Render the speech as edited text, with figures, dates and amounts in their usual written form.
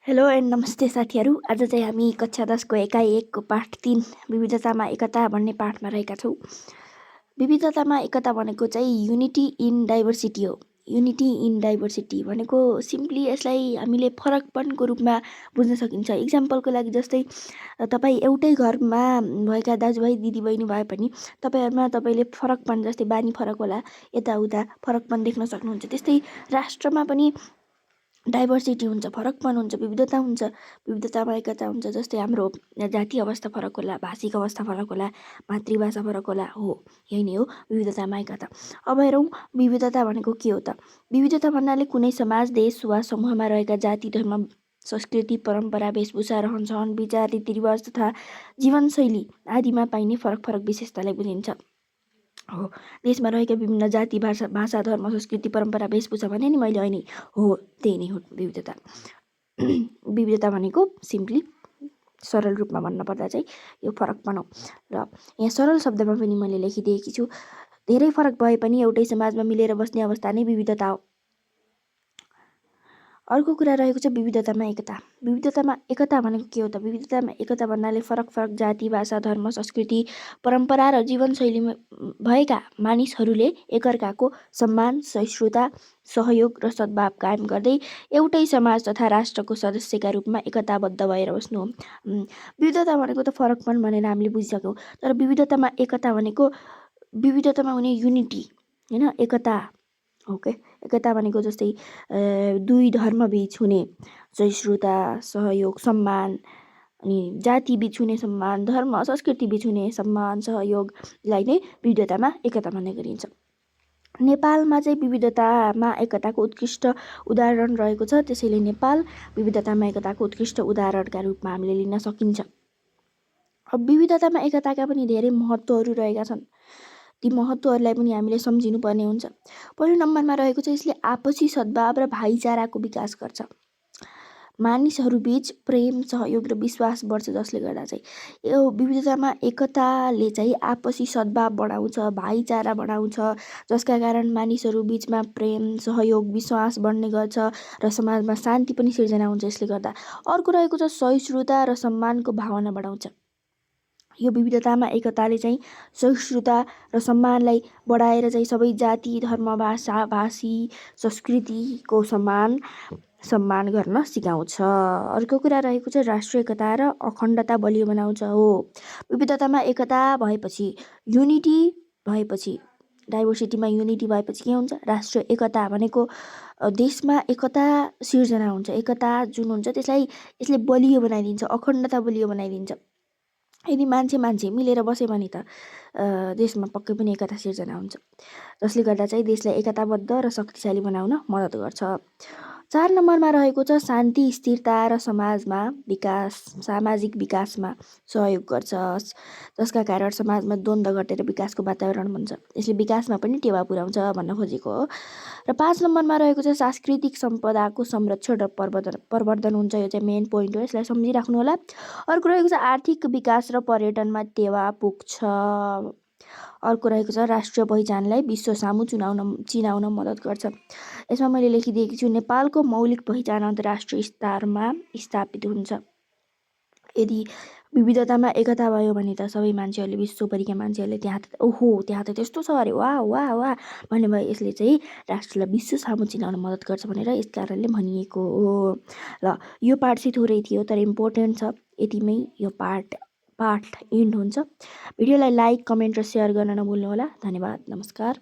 Hello and नमस्ते साथीहरू। आज चाहिँ हामी कक्षा 10 को एकाइ 1 को पाठ 3 विविधतामा एकता भन्ने पाठमा रहेका छौँ। विविधतामा एकता भनेको चाहिँ युनिटी इन डाइभर्सिटी हो। युनिटी इन डाइभर्सिटी भनेको सिम्पली यसलाई हामीले फरकपनको रूपमा बुझ्न सकिन्छ। इक्जाम्पलको लागि जस्तै तपाईँ एउटै घरमा भएका दाजुभाइ दिदीबहिनी भए पनि तपाईँले फरकपन जस्तै बानी फरक होला, यताउता फरकपन देख्न सक्नुहुन्छ। त्यस्तै राष्ट्रमा पनि डाइभर्सिटी हुन्छ, फरकपन हुन्छ, विविधता हुन्छ, विविधतामा एकता हुन्छ। जस्तै हाम्रो जातीय अवस्था फरक होला, भाषिक अवस्था फरक होला, मातृभाषा फरक होला, हो यही नै हो विविधतामा एकता। अब हेरौँ विविधता भनेको के हो त। विविधता भन्नाले कुनै समाज, देश वा समूहमा रहेका जाति, धर्म, संस्कृति, परम्परा, वेशभूषा, रहनसहन, विचार, रीतिरिवाज तथा जीवनशैली आदिमा पाइने फरक फरक विशेषतालाई बुझिन्छ। हो, देशमा रहेका विभिन्न जाति, भाषा, धर्म, संस्कृति, परम्परा, वेशभूषा भने नि मैले अहिले, हो त्यही नै हो विविधता। विविधता भनेको सिम्पली सरल रूपमा भन्नुपर्दा चाहिँ यो फरकपन हो। र यहाँ सरल शब्दमा पनि मैले लेखिदिएकी छु। धेरै फरक भए पनि एउटै समाजमा मिलेर बस्ने अवस्था नै विविधता हो। अर्को कुरा रहेको छ विविधतामा एकता। विविधतामा एकता भनेको के हो त। विविधतामा एकता भन्नाले फरक फरक जाति, भाषा, धर्म, संस्कृति, परम्परा र जीवनशैलीमा भएका मानिसहरूले एकअर्काको सम्मान, सहिष्णुता, सहयोग र सद्भाव कायम गर्दै एउटै समाज तथा राष्ट्रको सदस्यका रूपमा एकताबद्ध भएर बस्नु हो। विविधता भनेको त फरकपन भनेर हामीले बुझिसक्यौँ। तर विविधतामा एकता भनेको विविधतामा हुने युनिटी होइन, एकता। ओके, एकता भनेको जस्तै दुई धर्म बीच हुने सहिष्णुता, सहयोग, सम्मान, अनि जाति बीच हुने सम्मान, धर्म, संस्कृति बीच हुने सम्मान, सहयोगलाई नै विविधतामा एकता भन्ने गरिन्छ। नेपालमा चाहिँ विविधतामा एकताको उत्कृष्ट उदाहरण रहेको छ। त्यसैले नेपाल विविधतामा एकताको उत्कृष्ट उदाहरणका रूपमा हामीले लिन सकिन्छ। अब विविधतामा एकताका पनि धेरै महत्त्वहरू रहेका छन्। ती महत्त्वहरूलाई पनि हामीले सम्झिनुपर्ने हुन्छ। पहिलो नम्बरमा रहेको चाहिँ यसले आपसी सद्भाव र भाइचाराको विकास गर्छ। मानिसहरूबीच प्रेम, सहयोग र विश्वास बढ्छ, जसले गर्दा चाहिँ यो विविधतामा एकताले चाहिँ आपसी सद्भाव बढाउँछ, भाइचारा बढाउँछ, जसका कारण मानिसहरू बीचमा प्रेम, सहयोग, विश्वास बढ्ने गर्छ र समाजमा शान्ति पनि सिर्जना हुन्छ यसले गर्दा। अर्को रहेको छ सहिष्णुता र सम्मानको भावना बढाउँछ। यो विविधतामा एकताले चाहिँ सहिष्णुता र सम्मानलाई बढाएर चाहिँ सबै जाति, धर्म, भाषा, भाषी, संस्कृतिको सम्मान गर्न सिकाउँछ। अर्को कुरा रहेको छ राष्ट्रिय एकता र अखण्डता बलियो बनाउँछ। हो, विविधतामा एकता भएपछि, युनिटी भएपछि, डाइभर्सिटीमा युनिटी भएपछि के हुन्छ, राष्ट्रिय एकता भनेको देशमा एकता सिर्जना हुन्छ। एकता जुन हुन्छ यसले बलियो बनाइदिन्छ, अखण्डता बलियो बनाइदिन्छ। यदि मान्छे मिलेर बस्यो भने त देशमा पक्कै पनि एकता सिर्जना हुन्छ, जसले गर्दा चाहिँ देशलाई एकताबद्ध र शक्तिशाली बनाउन मद्दत गर्छ। 4 नम्बरमा रहेको छ शान्ति, स्थिरता र सामाजिक विकासमा सहयोग गर्छ, जसका कारण समाजमा द्वन्द्व घटेर विकासको वातावरण बन्छ। यसले विकासमा पनि टेवा पुर्याउँछ भन्न खोजेको हो। र 5 नम्बरमा रहेको छ सांस्कृतिक सम्पदाको संरक्षण र प्रवर्धन हुन्छ। यो चाहिँ मेन पोइन्ट हो, यसलाई सम्झिराख्नु होला। अर्को रहेको छ आर्थिक विकास र पर्यटनमा टेवा पुग्छ। अर्को रहेको छ राष्ट्रिय पहिचानलाई विश्व सामु चिनाउन मद्दत गर्छ। यसमा मैले लेखिदिएकी छु नेपालको मौलिक पहिचान अन्तर्राष्ट्रिय स्तरमा स्थापित हुन्छ। यदि विविधतामा एकता भयो भने त सबै मान्छेहरूले, विश्वभरिका मान्छेहरूले त्यहाँ त त्यस्तो छ अरे, वाह वाह वाह भन्ने भयो। यसले चाहिँ राष्ट्रलाई विश्व सामु चिनाउन मद्दत गर्छ भनेर यस कारणले भनिएको हो। ल यो पाठ चाहिँ थोरै थियो तर इम्पोर्टेन्ट छ। यतिमै यो पाठ एन्ड हुन्छ। भिडियोलाई लाइक, कमेन्ट र सेयर गर्न नभुल्नु होला। धन्यवाद, नमस्कार।